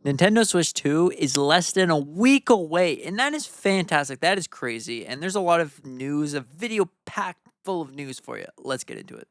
Nintendo Switch 2 is less than a week away, and that is fantastic. That is crazy. And there's a lot of news, a video packed full of news for you. Let's get into it.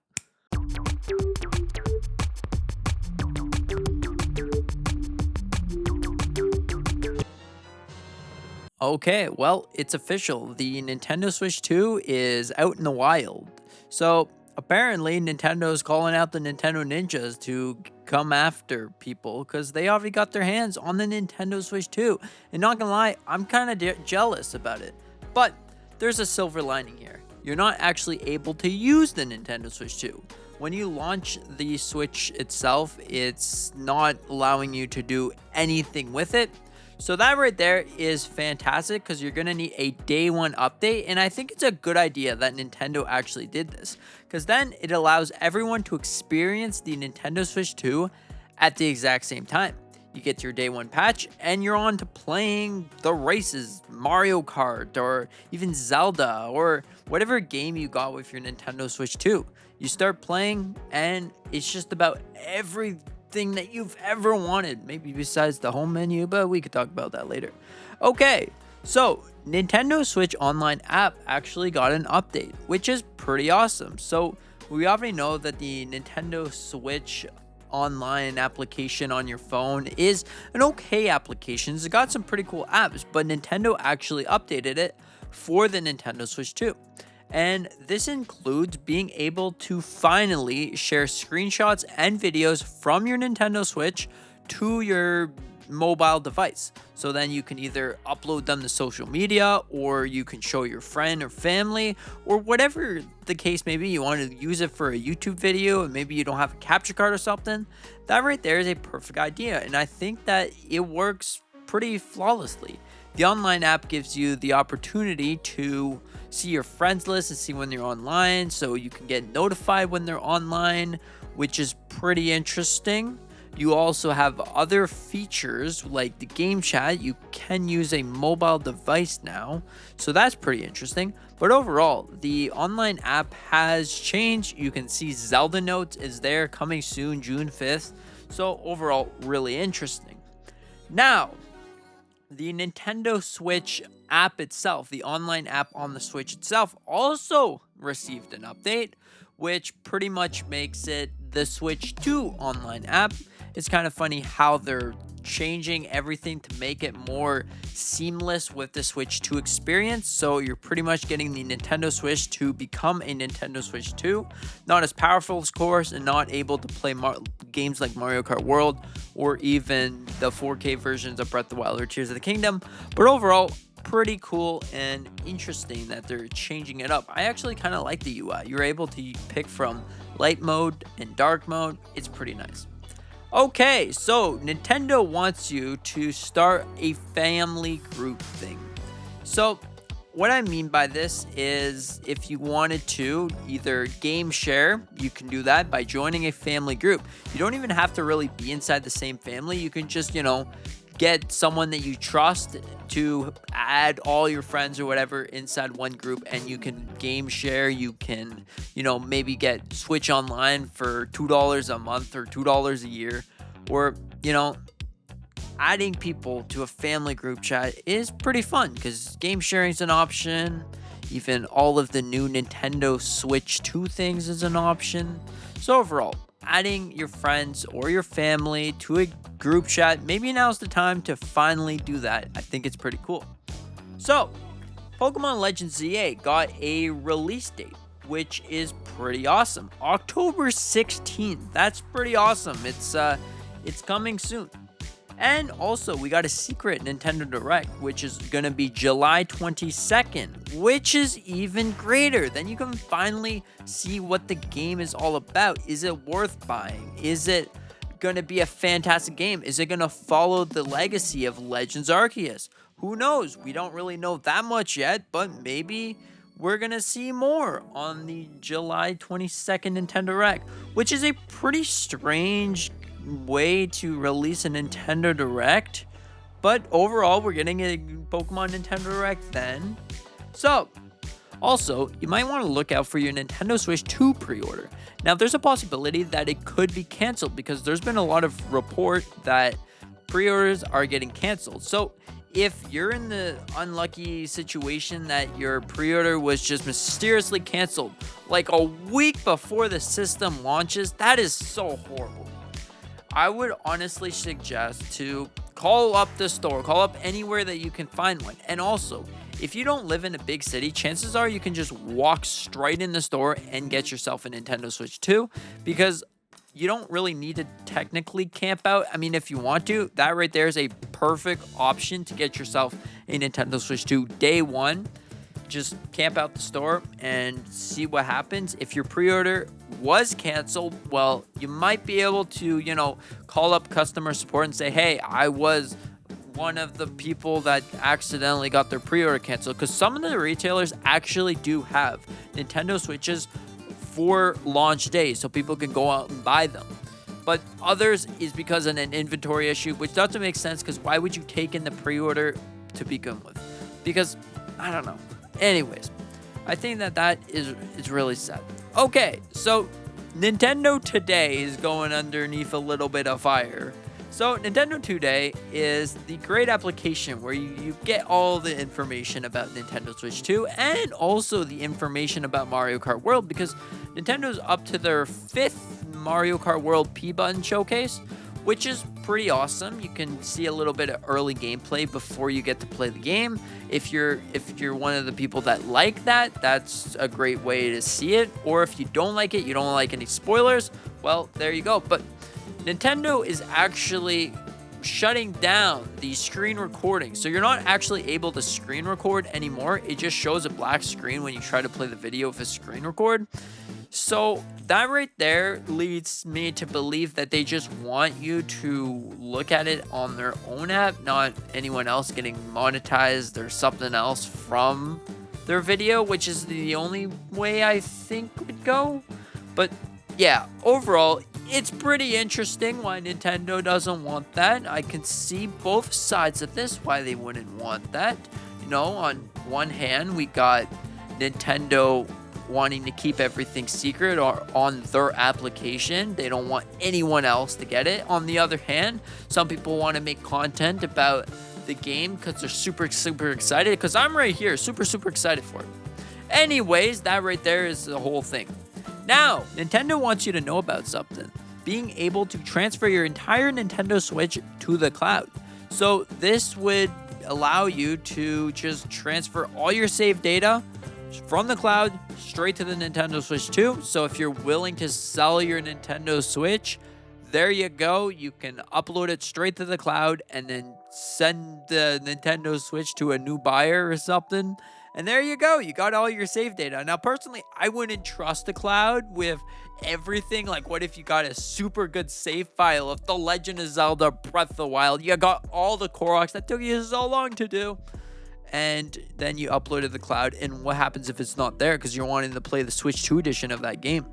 Okay, well, it's official. The Nintendo Switch 2 is out in the wild. So, apparently, Nintendo's calling out the Nintendo Ninjas to come after people because they already got their hands on the Nintendo Switch 2. And not gonna lie, I'm kind of jealous about it. But there's a silver lining here. You're not actually able to use the Nintendo Switch 2. When you launch the Switch itself, it's not allowing you to do anything with it. So that right there is fantastic because you're going to need a day one update. And I think it's a good idea that Nintendo actually did this because then it allows everyone to experience the Nintendo Switch 2 at the exact same time. You get your day one patch and you're on to playing the races, Mario Kart, or even Zelda, or whatever game you got with your Nintendo Switch 2. You start playing and it's just about everything that you've ever wanted, maybe besides the home menu, but we could talk about that later. Okay, so Nintendo Switch Online app actually got an update, which is pretty awesome. So we already know that the Nintendo Switch Online application on your phone is an okay application. It's got some pretty cool apps, but Nintendo actually updated it for the Nintendo Switch 2. And this includes being able to finally share screenshots and videos from your Nintendo Switch to your mobile device. So then you can either upload them to social media, or you can show your friend or family, or whatever the case may be. You want to use it for a YouTube video and maybe you don't have a capture card or something. That right there is a perfect idea. And I think that it works pretty flawlessly. The online app gives you the opportunity to see your friends list and see when they're online, so you can get notified when they're online, which is pretty interesting. You also have other features like the game chat. You can use a mobile device now, so that's pretty interesting. But overall, the online app has changed. You can see Zelda Notes is there, coming soon, June 5th. So overall, really interesting. Now, the Nintendo Switch app itself, the online app on the Switch itself, also received an update, which pretty much makes it the Switch 2 online app. It's kind of funny how they're changing everything to make it more seamless with the Switch 2 experience. So you're pretty much getting the Nintendo Switch to become a Nintendo Switch 2. Not as powerful, of course, and not able to play games like Mario Kart World or even the 4K versions of Breath of the Wild or Tears of the Kingdom. But overall, pretty cool and interesting that they're changing it up. I actually kind of like the UI. You're able to pick from light mode and dark mode. It's pretty nice. Okay, so Nintendo wants you to start a family group thing. So what I mean by this is if you wanted to either game share, you can do that by joining a family group. You don't even have to really be inside the same family. You can just, get someone that you trust to add all your friends or whatever inside one group, and you can game share. You can, maybe get Switch Online for $2 a month or $2 a year, or, adding people to a family group chat is pretty fun because game sharing is an option. Even all of the new Nintendo Switch 2 things is an option. So overall, adding your friends or your family to a group chat, maybe now's the time to finally do that. I think it's pretty cool. So, Pokemon Legends ZA got a release date, which is pretty awesome. October 16th. That's pretty awesome. It's coming soon. And also, we got a secret Nintendo Direct, which is going to be July 22nd, which is even greater. Then you can finally see what the game is all about. Is it worth buying? Is it going to be a fantastic game? Is it going to follow the legacy of Legends Arceus? Who knows? We don't really know that much yet, but maybe we're going to see more on the July 22nd Nintendo Direct, which is a pretty strange way to release a Nintendo Direct, but overall we're getting a Pokemon Nintendo Direct then. So also, you might want to look out for your Nintendo Switch 2 pre-order. Now there's a possibility that it could be canceled because there's been a lot of report that pre-orders are getting canceled. So if you're in the unlucky situation that your pre-order was just mysteriously canceled like a week before the system launches, that is so horrible. I would honestly suggest to call up the store, call up anywhere that you can find one. And also, if you don't live in a big city, chances are you can just walk straight in the store and get yourself a Nintendo Switch 2, because you don't really need to technically camp out. I mean, if you want to, that right there is a perfect option to get yourself a Nintendo Switch 2 day one. Just camp out the store and see what happens. If your pre-order was canceled, well, you might be able to, call up customer support and say, hey, I was one of the people that accidentally got their pre-order canceled, because some of the retailers actually do have Nintendo Switches for launch days so people can go out and buy them. But others is because of an inventory issue, which doesn't make sense, because why would you take in the pre-order to begin with? Because, I don't know. Anyways, I think that is really sad. Okay, so Nintendo Today is going underneath a little bit of fire. So Nintendo Today is the great application where you get all the information about Nintendo Switch 2 and also the information about Mario Kart World, because Nintendo's up to their 5th Mario Kart World P-Button showcase, which is pretty awesome. You can see a little bit of early gameplay before you get to play the game. If you're one of the people that like that, that's a great way to see it. Or if you don't like it, you don't like any spoilers, well, there you go. But Nintendo is actually shutting down the screen recording. So you're not actually able to screen record anymore. It just shows a black screen when you try to play the video with a screen record. So that right there leads me to believe that they just want you to look at it on their own app, not anyone else getting monetized or something else from their video, which is the only way I think would go. But yeah, overall, it's pretty interesting why Nintendo doesn't want that. I can see both sides of this, why they wouldn't want that. On one hand, we got Nintendo wanting to keep everything secret or on their application. They don't want anyone else to get it. On the other hand, some people want to make content about the game because they're super, super excited, because I'm right here, super, super excited for it. Anyways, that right there is the whole thing. Now, Nintendo wants you to know about something. Being able to transfer your entire Nintendo Switch to the cloud. So this would allow you to just transfer all your saved data from the cloud straight to the Nintendo Switch 2. So if you're willing to sell your Nintendo Switch, there you go. You can upload it straight to the cloud and then send the Nintendo Switch to a new buyer or something. And there you go. You got all your save data. Now, personally, I wouldn't trust the cloud with everything. Like, what if you got a super good save file of The Legend of Zelda Breath of the Wild? You got all the Koroks that took you so long to do. And then you upload to the cloud, and what happens if it's not there because you're wanting to play the Switch 2 edition of that game?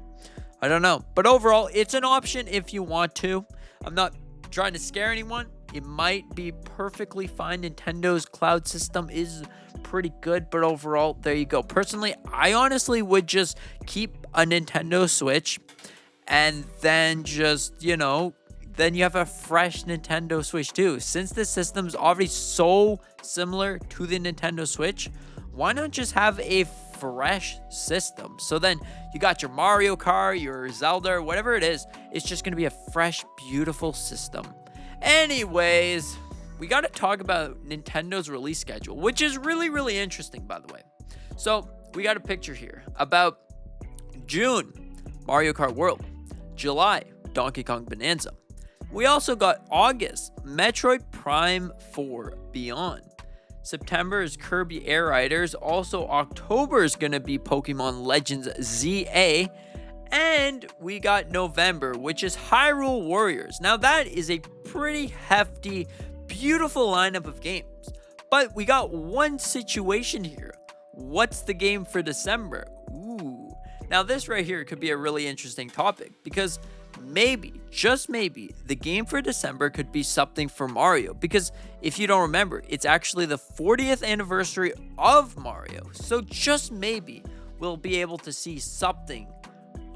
I don't know. But overall, it's an option if you want to. I'm not trying to scare anyone. It might be perfectly fine. Nintendo's cloud system is pretty good, but overall, there you go. Personally, I honestly would just keep a Nintendo Switch and then just, then you have a fresh Nintendo Switch 2. Since the system's already so similar to the Nintendo Switch, why not just have a fresh system? So then you got your Mario Kart, your Zelda, whatever it is, it's just going to be a fresh, beautiful system. Anyways, we got to talk about Nintendo's release schedule, which is really, really interesting, by the way. So we got a picture here about June, Mario Kart World, July, Donkey Kong Bonanza. We also got August, Metroid Prime 4 Beyond. September is Kirby Air Riders. Also, October is going to be Pokemon Legends ZA. And we got November, which is Hyrule Warriors. Now, that is a pretty hefty, beautiful lineup of games. But we got one situation here. What's the game for December? Ooh. Now, this right here could be a really interesting topic, because maybe, just maybe, the game for December could be something for Mario. Because if you don't remember, it's actually the 40th anniversary of Mario. So just maybe we'll be able to see something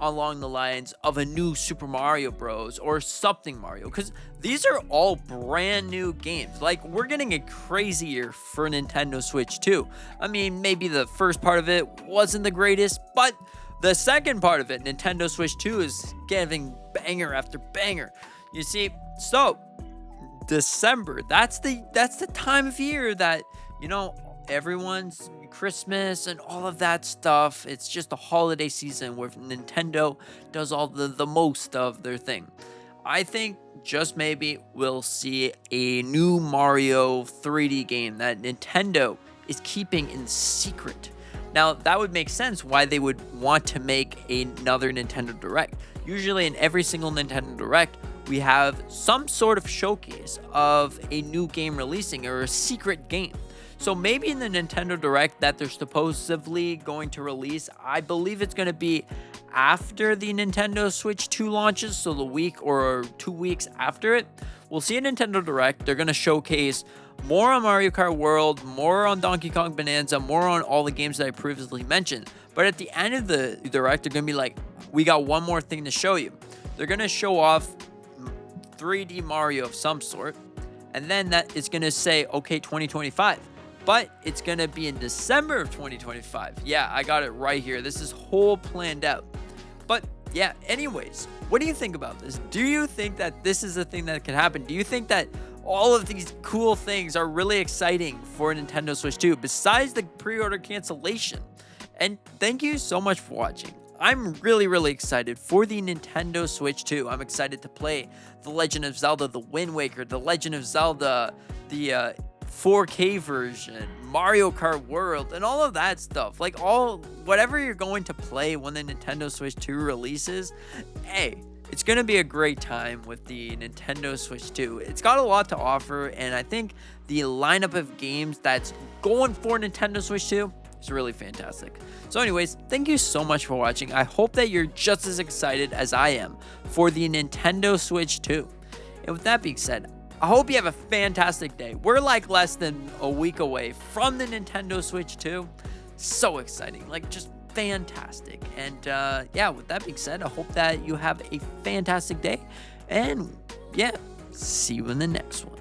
along the lines of a new Super Mario Bros. Or something Mario, because these are all brand new games. Like, we're getting a crazy year for Nintendo Switch 2. I mean, maybe the first part of it wasn't the greatest, but the second part of it, Nintendo Switch 2, is giving banger after banger. You see, so December, that's the time of year that, everyone's Christmas and all of that stuff. It's just a holiday season where Nintendo does all the most of their thing. I think just maybe we'll see a new Mario 3D game that Nintendo is keeping in secret. Now, that would make sense why they would want to make another Nintendo Direct. Usually in every single Nintendo Direct, we have some sort of showcase of a new game releasing or a secret game. So maybe in the Nintendo Direct that they're supposedly going to release, I believe it's going to be after the Nintendo Switch 2 launches, so the week or 2 weeks after it, we'll see a Nintendo Direct. They're going to showcase more on Mario Kart World, more on Donkey Kong Bonanza, more on all the games that I previously mentioned. But at the end of the Direct, they're going to be like, we got one more thing to show you. They're going to show off 3D Mario of some sort, and then that is going to say, okay, 2025. But it's going to be in December of 2025. Yeah, I got it right here. This is whole planned out. But yeah, anyways, what do you think about this? Do you think that this is a thing that can happen? Do you think that all of these cool things are really exciting for Nintendo Switch 2 besides the pre-order cancellation? And thank you so much for watching. I'm really, really excited for the Nintendo Switch 2. I'm excited to play The Legend of Zelda, The Wind Waker, The Legend of Zelda, the 4K version, Mario Kart World, and all of that stuff. Like, whatever you're going to play when the Nintendo Switch 2 releases, hey, it's going to be a great time with the Nintendo Switch 2. It's got a lot to offer, and I think the lineup of games that's going for Nintendo Switch 2 is really fantastic. So anyways, thank you so much for watching. I hope that you're just as excited as I am for the Nintendo Switch 2. And with that being said, I hope you have a fantastic day. We're like less than a week away from the Nintendo Switch 2. So exciting, like just fantastic. And yeah, with that being said, I hope that you have a fantastic day. And yeah, see you in the next one.